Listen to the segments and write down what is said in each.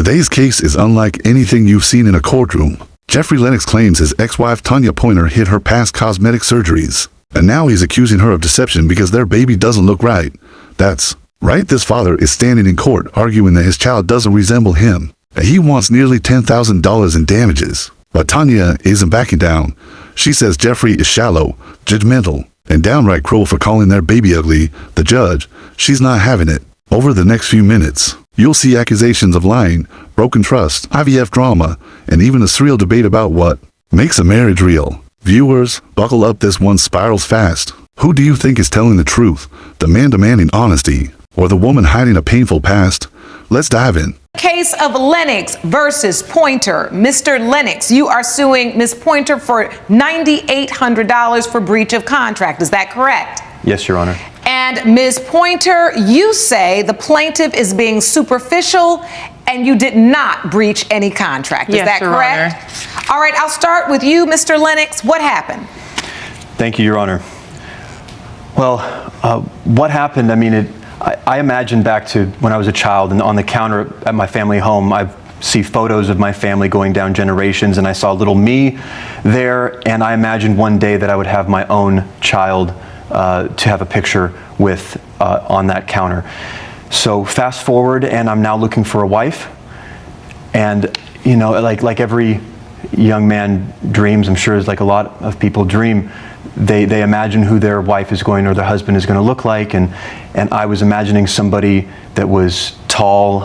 Today's case is unlike anything you've seen in a courtroom. Jeffrey Lennox claims his ex-wife Tanya Pointer hid her past cosmetic surgeries, and now he's accusing her of deception because their baby doesn't look right. That's right, this father is standing in court arguing that his child doesn't resemble him, and he wants nearly $10,000 in damages. But Tanya isn't backing down. She says Jeffrey is shallow, judgmental, and downright cruel for calling their baby ugly. The judge, she's not having it. Over the next few minutes, you'll see accusations of lying, broken trust, IVF drama, and even a surreal debate about what makes a marriage real. Viewers, buckle up, this one spirals fast. Who do you think is telling the truth? The man demanding honesty, or the woman hiding a painful past? Let's dive in. Case of Lennox versus Pointer. Mr. Lennox, you are suing Ms. Pointer for $9,800 for breach of contract. Is that correct? Yes, Your Honor. And Ms. Pointer, you say the plaintiff is being superficial and you did not breach any contract. Is that correct? Honor. All right, I'll start with you, Mr. Lennox. What happened? Thank you, Your Honor. Well, what happened, I mean, I imagine back to when I was a child, and on the counter at my family home, I see photos of my family going down generations, and I saw little me there, and I imagined one day that I would have my own child to have a picture with on that counter. So fast forward, and I'm now looking for a wife, and you know, like every young man dreams, I'm sure, as like a lot of people dream, they imagine who their wife is going or their husband is going to look like, and I was imagining somebody that was tall,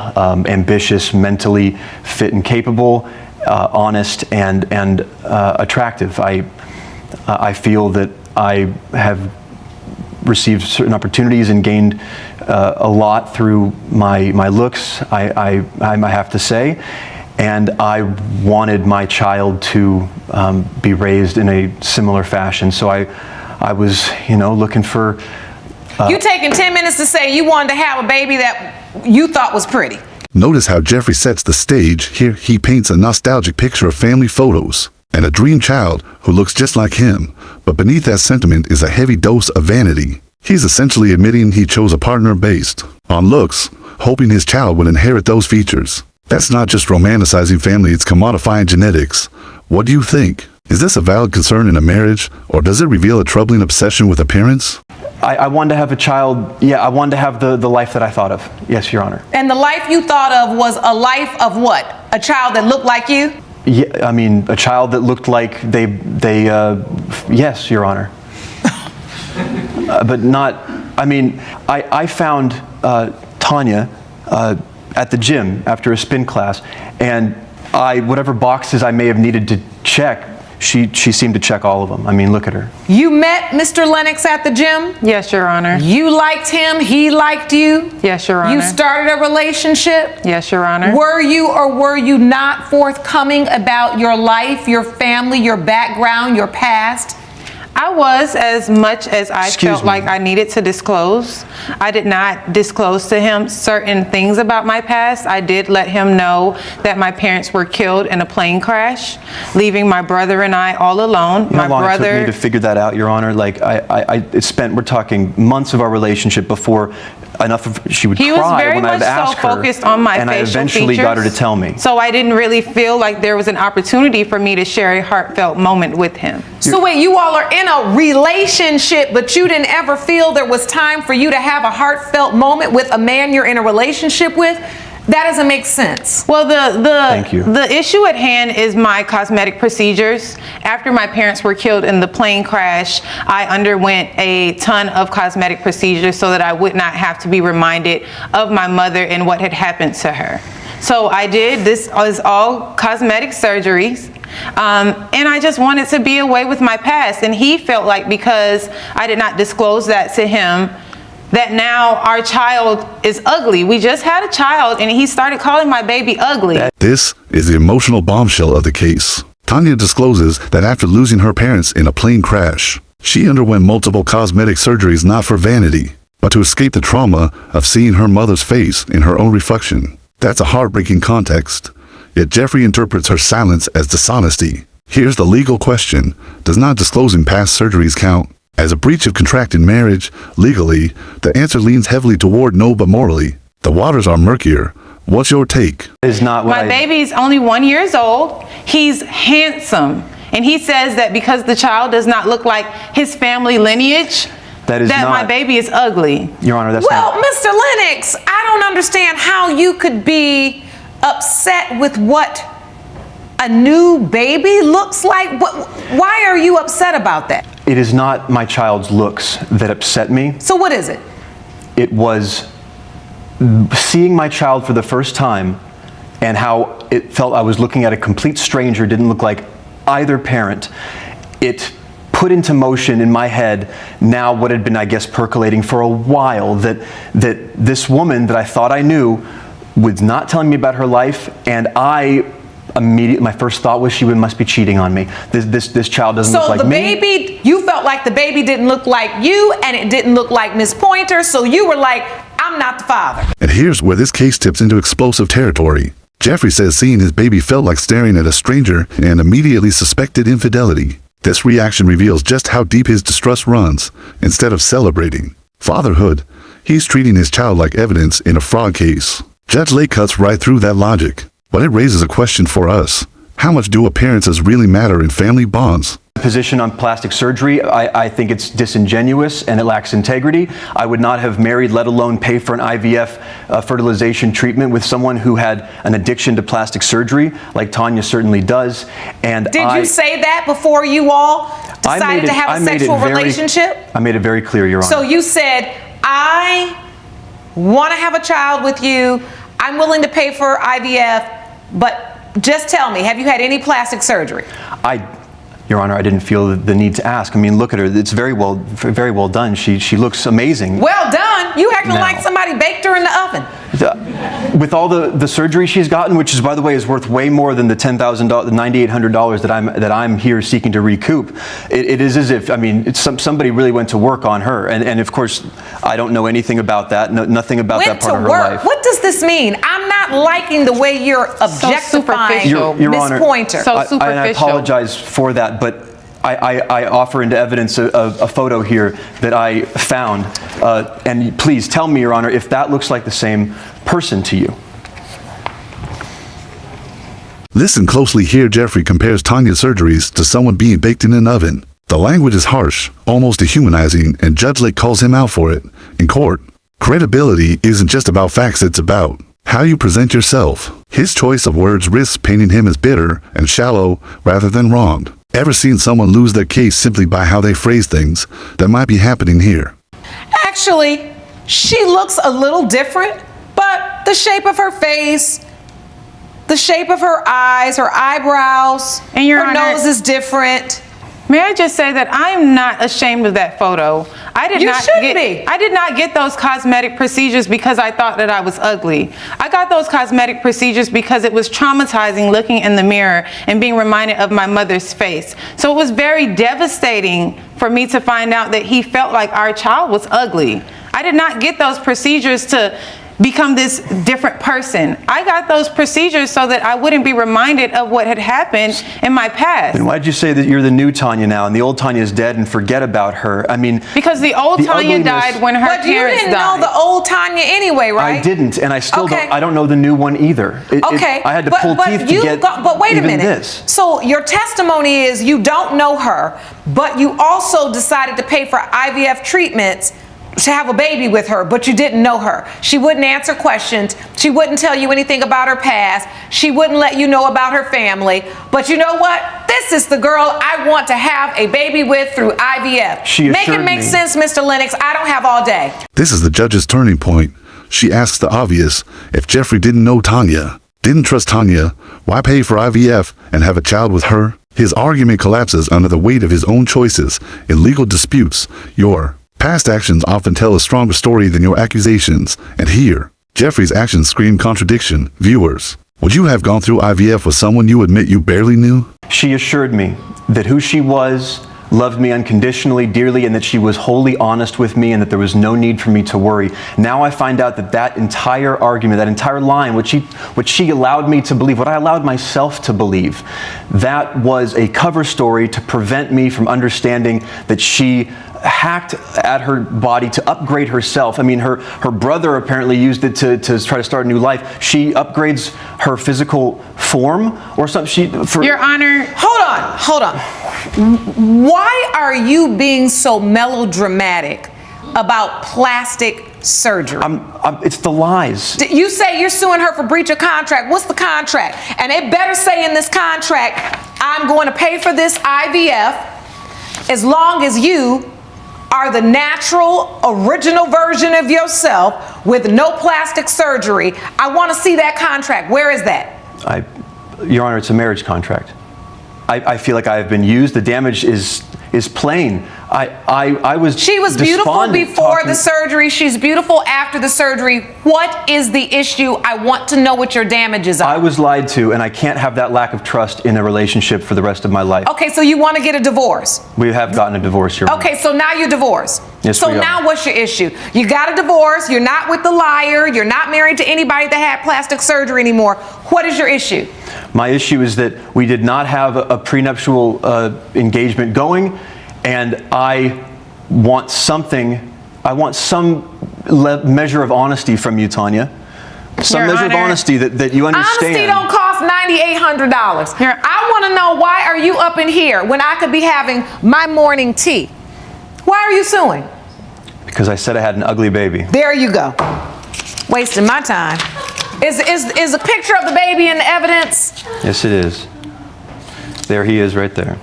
ambitious, mentally fit and capable, honest and attractive. I feel that I have received certain opportunities and gained a lot through my looks, I have to say. And I wanted my child to be raised in a similar fashion. So I was, you know, looking for... You taking 10 minutes to say you wanted to have a baby that you thought was pretty. Notice how Jeffrey sets the stage. Here he paints a nostalgic picture of family photos and a dream child who looks just like him. But beneath that sentiment is a heavy dose of vanity. He's essentially admitting he chose a partner based on looks, hoping his child would inherit those features. That's not just romanticizing family, it's commodifying genetics. What do you think? Is this a valid concern in a marriage, or does it reveal a troubling obsession with appearance? I wanted to have a child, yeah, I wanted to have the life that I thought of. Yes, Your Honor. And the life you thought of was a life of what? A child that looked like you? Yeah, I mean, a child that looked like yes, Your Honor. But not, I mean, I found Tanya at the gym after a spin class, and whatever boxes I may have needed to check, she seemed to check all of them. I mean, look at her. You met Mr. Lennox at the gym? Yes, Your Honor. You liked him, he liked you? Yes, Your Honor. You started a relationship? Yes, Your Honor. Were you or were you not forthcoming about your life, your family, your background, your past? I was, as much as I felt like I needed to disclose. I did not disclose to him certain things about my past. I did let him know that my parents were killed in a plane crash, leaving my brother and I all alone. How long it took me to figure that out, Your Honor? Like, we're talking months of our relationship before she would cry when I'd ask her. He was very much so focused on my facial features. And I eventually got her to tell me. So I didn't really feel like there was an opportunity for me to share a heartfelt moment with him. So wait, you all are in a relationship, but you didn't ever feel there was time for you to have a heartfelt moment with a man you're in a relationship with? That doesn't make sense. Well, the issue at hand is my cosmetic procedures. After my parents were killed in the plane crash, I underwent a ton of cosmetic procedures so that I would not have to be reminded of my mother and what had happened to her. So I did. This is all cosmetic surgeries. And I just wanted to be away with my past. And he felt like because I did not disclose that to him, that now our child is ugly. We just had a child and he started calling my baby ugly. This is the emotional bombshell of the case. Tanya discloses that after losing her parents in a plane crash, she underwent multiple cosmetic surgeries not for vanity, but to escape the trauma of seeing her mother's face in her own reflection. That's a heartbreaking context. Yet Jeffrey interprets her silence as dishonesty. Here's the legal question. Does not disclosing past surgeries count as a breach of contract in marriage? Legally, the answer leans heavily toward no, but morally, the waters are murkier. What's your take? Is not what My baby's only 1 year old. He's handsome. And he says that because the child does not look like his family lineage, that my baby is ugly. Your Honor, that's well, Mr. Lennox, I don't understand how you could be upset with what a new baby looks like. Why are you upset about that? It is not my child's looks that upset me. So what is it? It was seeing my child for the first time and how it felt I was looking at a complete stranger, didn't look like either parent. It put into motion in my head now what had been, I guess, percolating for a while, that this woman that I thought I knew was not telling me about her life, and my first thought was she must be cheating on me. This child doesn't look like me. So the baby, you felt like the baby didn't look like you, and it didn't look like Miss Pointer, so you were like, I'm not the father. And here's where this case tips into explosive territory. Jeffrey says seeing his baby felt like staring at a stranger and immediately suspected infidelity. This reaction reveals just how deep his distrust runs. Instead of celebrating fatherhood, he's treating his child like evidence in a fraud case. Judge Lake cuts right through that logic, but it raises a question for us. How much do appearances really matter in family bonds? Position on plastic surgery, I think it's disingenuous and it lacks integrity. I would not have married, let alone pay for an IVF fertilization treatment with someone who had an addiction to plastic surgery, like Tanya certainly does. And did you say that before you all decided to have a sexual relationship? I made it very clear, Your Honor. So you said, I want to have a child with you. I'm willing to pay for IVF, but just tell me, have you had any plastic surgery? Your Honor, I didn't feel the need to ask. I mean, look at her. It's very well done. She looks amazing. Well done. You acting like somebody baked her in the oven. With all the surgery she's gotten, which is, by the way, is worth way more than the $10,000, the $9,800 that I'm here seeking to recoup. It is as if, I mean, somebody really went to work on her, and of course, I don't know anything about that. Nothing about that part of her life. What does this mean? I'm not liking the way you're objectifying Miss Pointer. So superficial. And I apologize for that, but I offer into evidence a photo here that I found. And please tell me, Your Honor, if that looks like the same person to you. Listen closely here. Jeffrey compares Tanya's surgeries to someone being baked in an oven. The language is harsh, almost dehumanizing, and Judge Lake calls him out for it. In court, credibility isn't just about facts, it's about how you present yourself. His choice of words risks painting him as bitter and shallow rather than wronged. Ever seen someone lose their case simply by how they phrase things? That might be happening here. Actually, she looks a little different, but the shape of her face, the shape of her eyes, her eyebrows, and her nose is different. May I just say that I am not ashamed of that photo. I did not get those cosmetic procedures because I thought that I was ugly. I got those cosmetic procedures because it was traumatizing looking in the mirror and being reminded of my mother's face. So it was very devastating for me to find out that he felt like our child was ugly. I did not get those procedures to become this different person. I got those procedures so that I wouldn't be reminded of what had happened in my past. And why did you say that you're the new Tanya now and the old Tanya is dead and forget about her? I mean, because the old Tanya died when her parents died. But you didn't know the old Tanya anyway, right? I didn't, and I still don't. I don't know the new one either. I had to pull teeth to get But wait a minute. This. So your testimony is you don't know her, but you also decided to pay for IVF treatments to have a baby with her, but you didn't know her. She wouldn't answer questions. She wouldn't tell you anything about her past. She wouldn't let you know about her family. But you know what? This is the girl I want to have a baby with through IVF. Make it make sense, Mr. Lennox. I don't have all day. This is the judge's turning point. She asks the obvious. If Jeffrey didn't know Tanya, didn't trust Tanya, why pay for IVF and have a child with her? His argument collapses under the weight of his own choices. In legal disputes, your past actions often tell a stronger story than your accusations, and here, Jeffrey's actions scream contradiction. Viewers, would you have gone through IVF with someone you admit you barely knew? She assured me that who she was loved me unconditionally, dearly, and that she was wholly honest with me and that there was no need for me to worry. Now I find out that that entire argument, that entire line, what she allowed me to believe, what I allowed myself to believe, that was a cover story to prevent me from understanding that she hacked at her body to upgrade herself. I mean, her brother apparently used it to try to start a new life. She upgrades her physical form or something. Your Honor. Hold on. Why are you being so melodramatic about plastic surgery? It's the lies. You say you're suing her for breach of contract. What's the contract? And it better say in this contract, I'm going to pay for this IVF as long as you are the natural, original version of yourself with no plastic surgery. I want to see that contract. Where is that? Your Honor, it's a marriage contract. I feel like I have been used. The damage is plain. She was beautiful before the surgery. She's beautiful after the surgery. What is the issue? I want to know what your damages are. I was lied to, and I can't have that lack of trust in a relationship for the rest of my life. Okay, so you want to get a divorce? We have gotten a divorce, Your Honor. Okay, so now you're divorced. Yes, so we are. now what's your issue? You got a divorce. You're not with the liar. You're not married to anybody that had plastic surgery anymore. What is your issue? My issue is that we did not have a prenuptial engagement going, and I want some measure of honesty from you, Tanya. Some Your measure Honor, of honesty that you understand. Honesty don't cost $9,800. I want to know, why are you up in here when I could be having my morning tea? Why are you suing? Because I said I had an ugly baby. There you go. Wasting my time. Is a picture of the baby in the evidence? Yes, it is. There he is right there.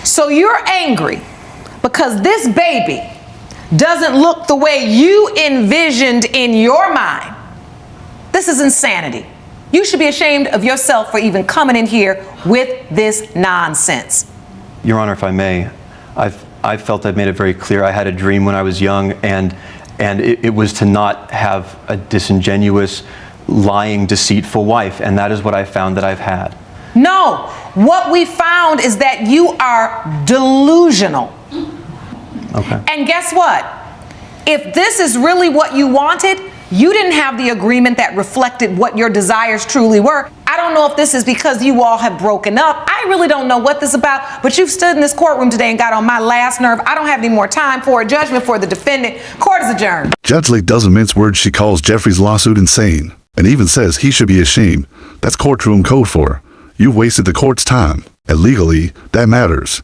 So you're angry because this baby doesn't look the way you envisioned in your mind. This is insanity. You should be ashamed of yourself for even coming in here with this nonsense. Your Honor, if I may, I felt I've made it very clear. I had a dream when I was young, and it was to not have a disingenuous, lying, deceitful wife, and that is what I found that I've had. No, what we found is that you are delusional. Okay. And guess what? If this is really what you wanted, you didn't have the agreement that reflected what your desires truly were. I don't know if this is because you all have broken up. I really don't know what this is about, but you've stood in this courtroom today and got on my last nerve. I don't have any more time for a judgment for the defendant. Court is adjourned. Judge Lake doesn't mince words. She calls Jeffrey's lawsuit insane and even says he should be ashamed. That's courtroom code for you've wasted the court's time, and legally, that matters.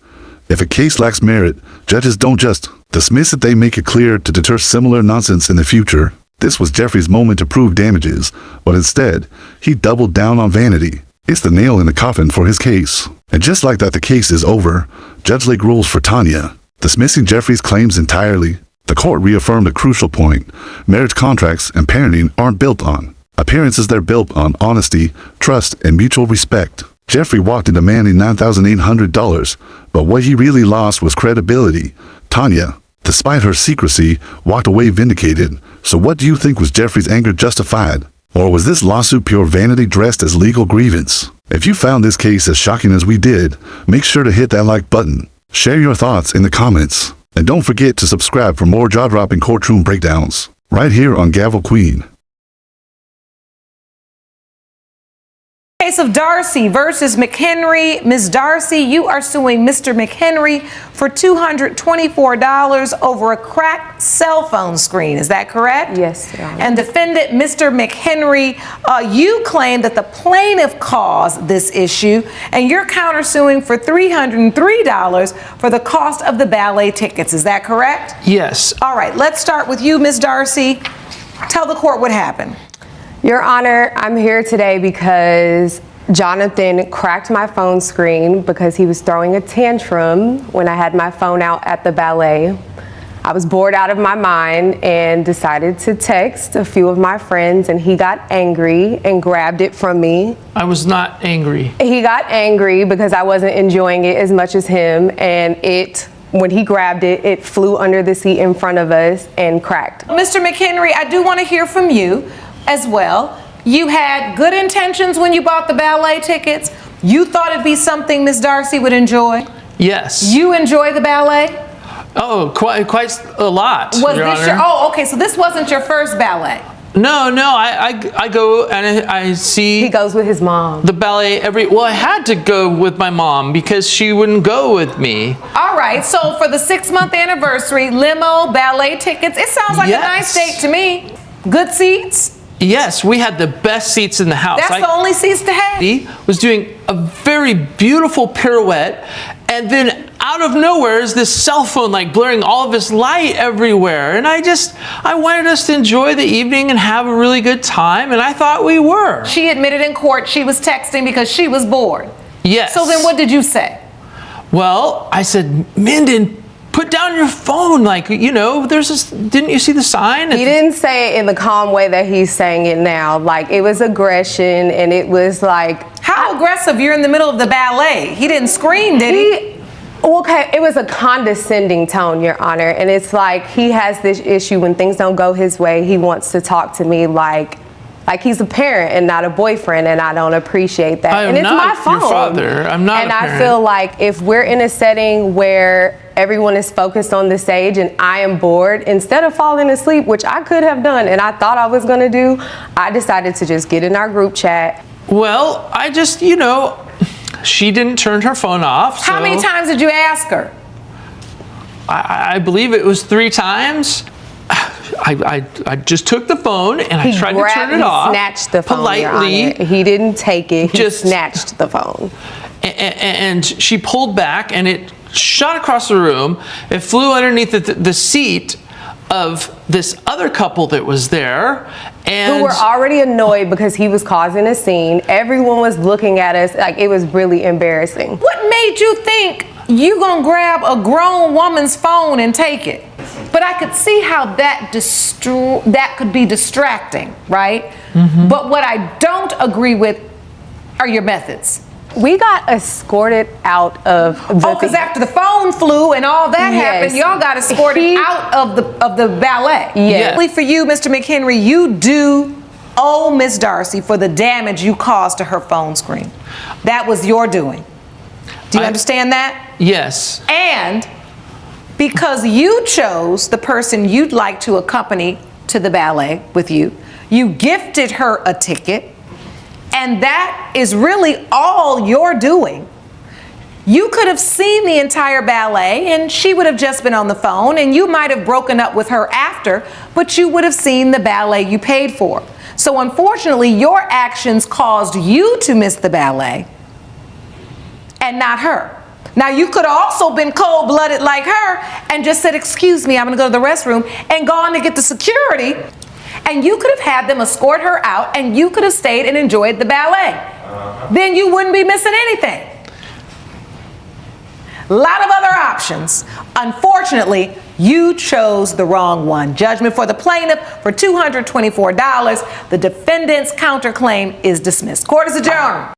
If a case lacks merit, judges don't just dismiss it, they make it clear to deter similar nonsense in the future. This was Jeffrey's moment to prove damages, but instead, he doubled down on vanity. It's the nail in the coffin for his case. And just like that, the case is over. Judge Lake rules for Tanya, dismissing Jeffrey's claims entirely. The court reaffirmed a crucial point. Marriage contracts and parenting aren't built on appearances, they're built on honesty, trust, and mutual respect. Jeffrey walked in demanding $9,800, but what he really lost was credibility. Tanya, despite her secrecy, walked away vindicated. So what do you think? Was Jeffrey's anger justified? Or was this lawsuit pure vanity dressed as legal grievance? If you found this case as shocking as we did, make sure to hit that like button. Share your thoughts in the comments. And don't forget to subscribe for more jaw-dropping courtroom breakdowns, right here on Gavel Queen. Case of Darcy versus McHenry. Ms. Darcy, you are suing Mr. McHenry for $224 over a cracked cell phone screen. Is that correct? Yes, Your Honor. And defendant Mr. McHenry, you claim that the plaintiff caused this issue, and you're countersuing for $303 for the cost of the ballet tickets. Is that correct? Yes. All right, let's start with you, Ms. Darcy. Tell the court what happened. Your Honor, I'm here today because Jonathan cracked my phone screen because he was throwing a tantrum when I had my phone out at the ballet. I was bored out of my mind and decided to text a few of my friends, and he got angry and grabbed it from me. I was not angry. He got angry because I wasn't enjoying it as much as him, and when he grabbed it, it flew under the seat in front of us and cracked. Mr. McHenry, I do want to hear from you as well. You had good intentions when you bought the ballet tickets. You thought it'd be something Ms. Darcy would enjoy. Yes. You enjoy the ballet? Oh, quite a lot. Was this okay, so this wasn't your first ballet? No, I go and I see. He goes with his mom. The ballet well, I had to go with my mom because she wouldn't go with me. All right, so for the 6-month anniversary, limo, ballet tickets, it sounds like a nice date to me. Good seats? Yes, we had the best seats in the house. That's the only seats to have? He was doing a very beautiful pirouette, and then out of nowhere is this cell phone like blurring all of his light everywhere. And I wanted us to enjoy the evening and have a really good time, and I thought we were. She admitted in court she was texting because she was bored. Yes. So then what did you say? Well, I said, Minden, put down your phone. Like, you know, there's this, didn't you see the sign? He didn't say it in the calm way that he's saying it now. Like, it was aggression, and it was like... How aggressive? You're in the middle of the ballet. He didn't scream, did he? Okay, it was a condescending tone, Your Honor. And it's like he has this issue when things don't go his way. He wants to talk to me like he's a parent and not a boyfriend, and I don't appreciate that. I am and it's not my phone. your father. I'm not and a I parent. feel like if we're in a setting where everyone is focused on the stage and I am bored, instead of falling asleep, which I could have done and I thought I was going to do, I decided to just get in our group chat. Well, I just, you know, she didn't turn her phone off. How many times did you ask her? I believe it was 3 times. I just took the phone and I tried to turn it off. He snatched the phone, politely. Your Honor. He didn't take it. He just snatched the phone. And she pulled back and it shot across the room. It flew underneath the seat of this other couple that was there. And who were already annoyed because he was causing a scene. Everyone was looking at us like it was really embarrassing. What made you think you gonna grab a grown woman's phone and take it? But I could see how that could be distracting, right? Mm-hmm. But what I don't agree with are your methods. We got escorted out of the... Oh, because after the phone flew and all that happened, y'all got escorted out of the ballet. Yes. For you, Mr. McHenry, you do owe Miss Darcy for the damage you caused to her phone screen. That was your doing. Do you understand that? Yes. And because you chose the person you'd like to accompany to the ballet with you, you gifted her a ticket. And that is really all you're doing. You could have seen the entire ballet and she would have just been on the phone and you might have broken up with her after, but you would have seen the ballet you paid for. So unfortunately, your actions caused you to miss the ballet and not her. Now, you could have also been cold-blooded like her and just said, excuse me, I'm gonna go to the restroom, and gone to get the security. And you could have had them escort her out and you could have stayed and enjoyed the ballet. Then you wouldn't be missing anything. A lot of other options. Unfortunately, you chose the wrong one. Judgment for the plaintiff for $224. The defendant's counterclaim is dismissed. Court is adjourned.